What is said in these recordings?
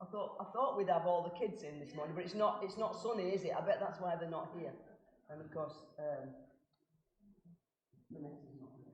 I thought we'd have all the kids in this morning, but it's not sunny, is it? I bet that's why they're not here. And of course, the missus is not here.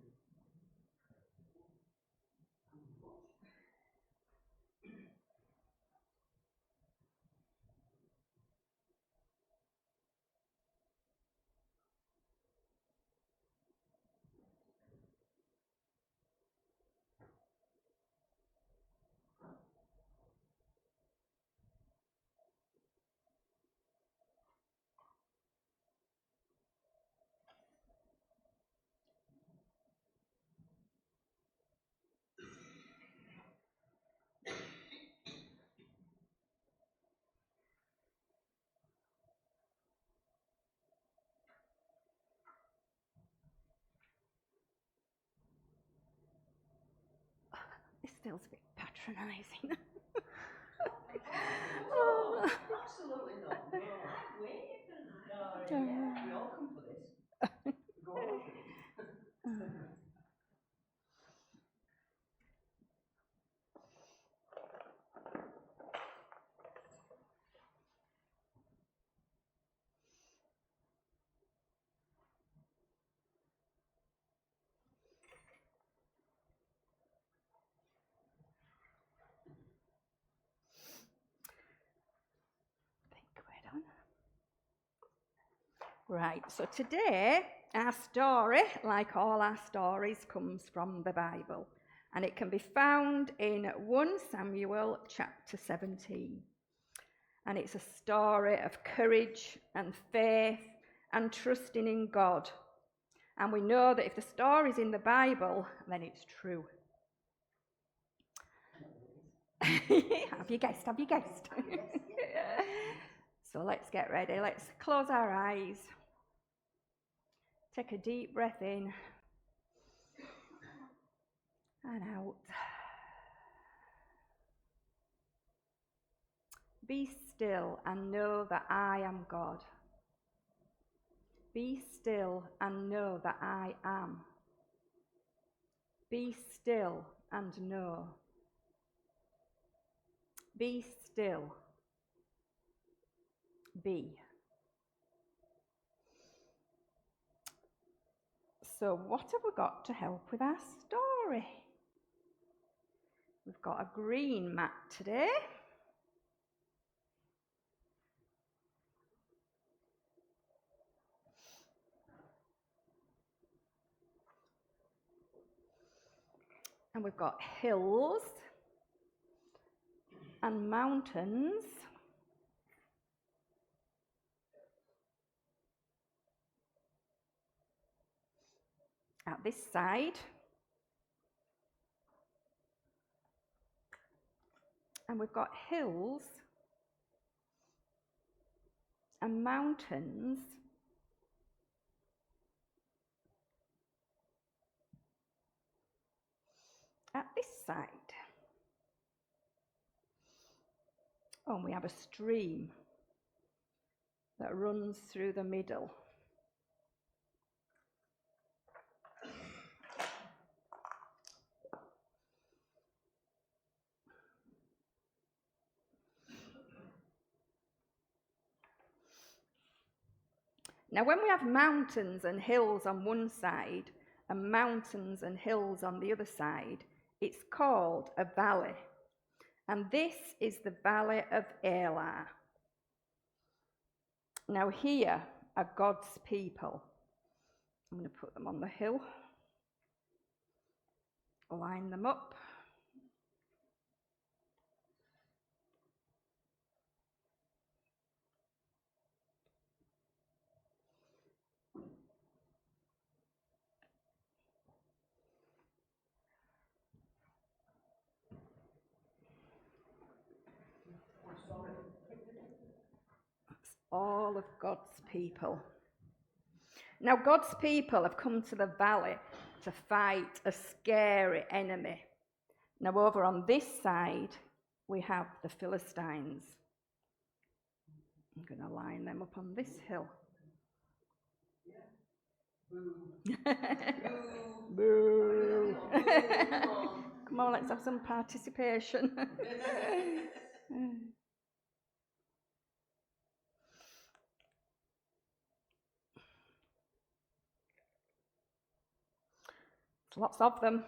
This feels a bit patronising. Oh, absolutely not. No. I'm waiting for that. Yeah, we all come for this. Go on. Right, so today our story, like all our stories, comes from the Bible, and it can be found in 1 Samuel chapter 17. And it's a story of courage and faith and trusting in God. And we know that if the story's in the Bible, then it's true. Have you guessed? So let's get ready. Let's close our eyes. Take a deep breath in and out. Be still and know that I am God. Be still and know that I am. Be still and know. Be still. Be. So what have we got to help with our story? We've got a green mat today. And we've got hills and mountains. At this side. And we've got hills and mountains at this side. Oh, and we have a stream that runs through the middle. Now, when we have mountains and hills on one side and mountains and hills on the other side, it's called a valley. And this is the Valley of Elah. Now, here are God's people. I'm going to put them on the hill, line them up. That's all of God's people. Now, God's people have come to the valley to fight a scary enemy. Now, over on this side, we have the Philistines. I'm going to line them up on this hill. Boo. Boo. Come on, let's have some participation. Lots of them.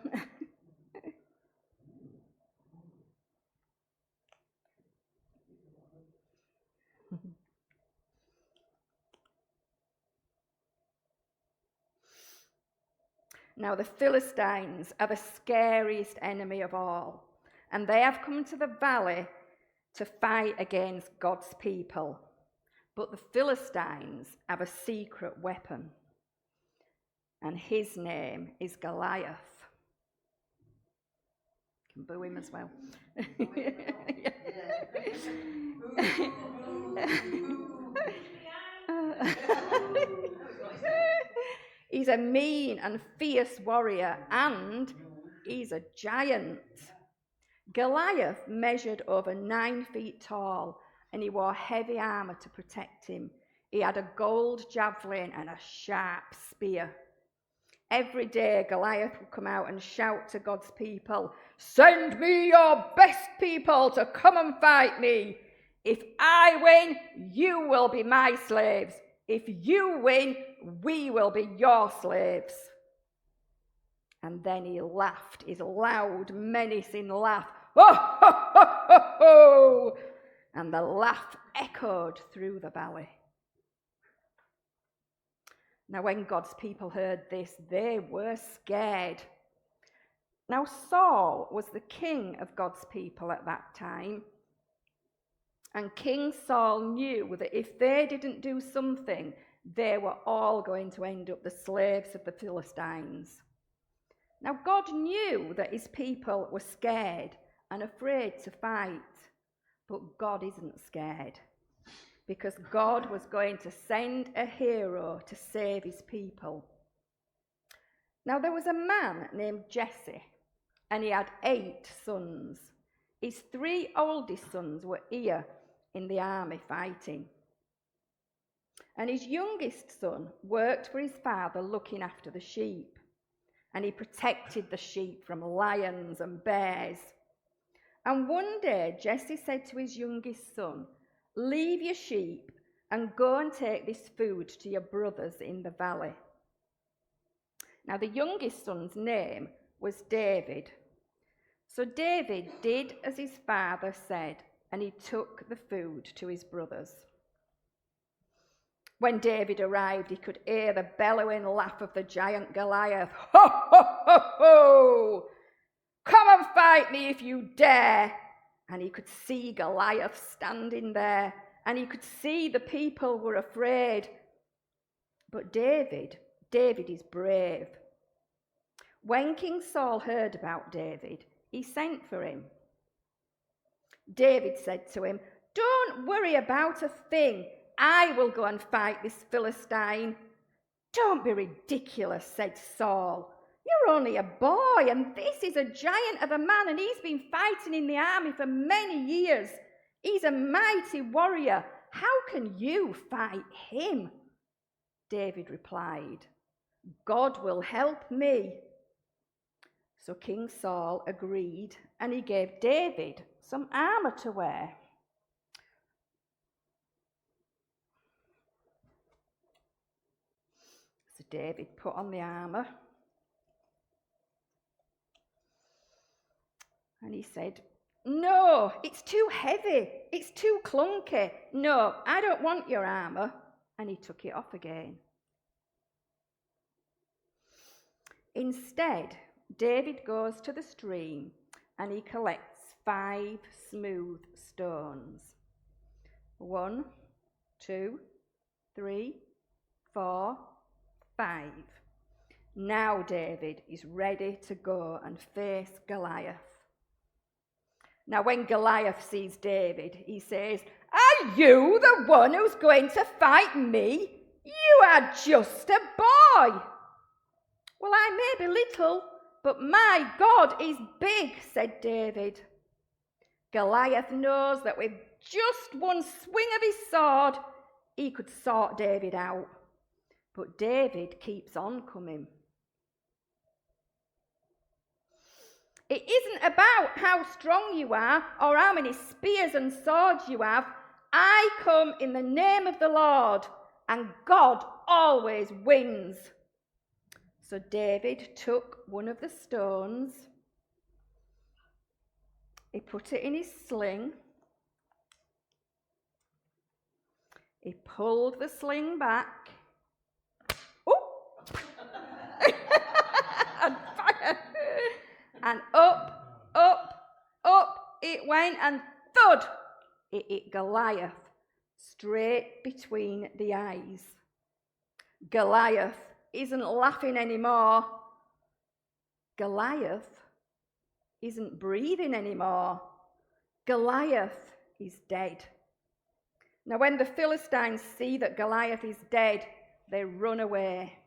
Now the Philistines are the scariest enemy of all, and they have come to the valley to fight against God's people. But the Philistines have a secret weapon, and his name is Goliath. You can boo him as well. He's a mean and fierce warrior, and he's a giant. Goliath measured over 9 feet tall, and he wore heavy armour to protect him. He had a gold javelin and a sharp spear. Every day, Goliath would come out and shout to God's people, "Send me your best people to come and fight me. If I win, you will be my slaves. If you win, we will be your slaves." And then he laughed, his loud, menacing laugh. "Ho, ho, ho, ho, ho!" And the laugh echoed through the valley. Now, when God's people heard this, they were scared. Now, Saul was the king of God's people at that time. And King Saul knew that if they didn't do something, they were all going to end up the slaves of the Philistines. Now, God knew that his people were scared and afraid to fight. But God isn't scared, because God was going to send a hero to save his people. Now, there was a man named Jesse, and he had 8 sons. His 3 oldest sons were here in the army fighting. And his youngest son worked for his father looking after the sheep, and he protected the sheep from lions and bears. And one day Jesse said to his youngest son, "Leave your sheep and go and take this food to your brothers in the valley." Now the youngest son's name was David. So David did as his father said, and he took the food to his brothers. When David arrived, he could hear the bellowing laugh of the giant Goliath. "Ho, ho, ho, ho! Come and fight me if you dare." And he could see Goliath standing there, and he could see the people were afraid. But David is brave. When King Saul heard about David, he sent for him. David said to him, "Don't worry about a thing. I will go and fight this Philistine." "Don't be ridiculous," said Saul. "You're only a boy, and this is a giant of a man, and he's been fighting in the army for many years. He's a mighty warrior. How can you fight him?" David replied, "God will help me." So King Saul agreed, and he gave David some armor to wear. So David put on the armor, and he said, "No, it's too heavy. It's too clunky. No, I don't want your armor." And he took it off again. Instead, David goes to the stream and he collects 5 smooth stones. 1, 2, 3, 4, 5. Now David is ready to go and face Goliath. Now when Goliath sees David, he says, "Are you the one who's going to fight me? You are just a boy." "Well, I may be little, but my God is big," said David. Goliath knows that with just one swing of his sword, he could sort David out. But David keeps on coming. It isn't about how strong you are or how many spears and swords you have. I come in the name of the Lord, and God always wins. So David took one of the stones, he put it in his sling, he pulled the sling back, and fire, and up it went, and thud, it hit Goliath straight between the eyes. Goliath isn't laughing anymore. Goliath isn't breathing anymore. Goliath is dead. Now, when the Philistines see that Goliath is dead, they run away.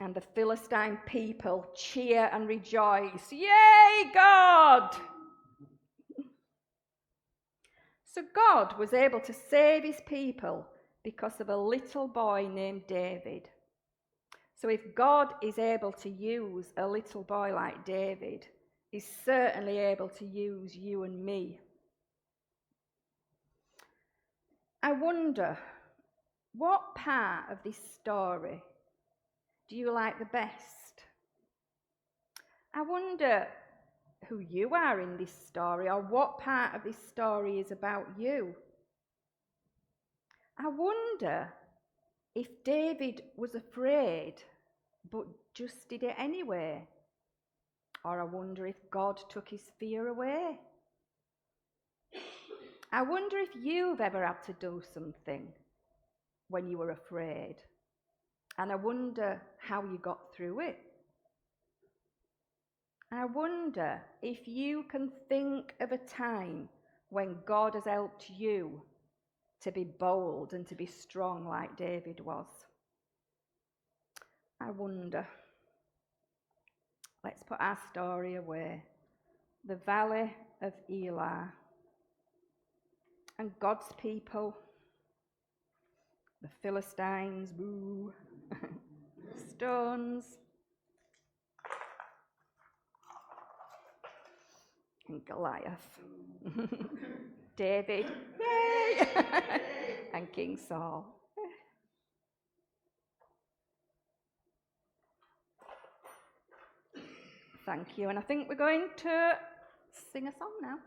And the Philistine people cheer and rejoice. Yay, God! So God was able to save his people because of a little boy named David. So if God is able to use a little boy like David, he's certainly able to use you and me. I wonder, what part of this story do you like the best? I wonder who you are in this story, or what part of this story is about you. I wonder if David was afraid but just did it anyway. Or I wonder if God took his fear away. I wonder if you've ever had to do something when you were afraid. And I wonder how you got through it. I wonder if you can think of a time when God has helped you to be bold and to be strong like David was. I wonder. Let's put our story away. The Valley of Elah. And God's people, the Philistines, boo, stones, and Goliath, David, yay, and King Saul. Thank you, and I think we're going to sing a song now.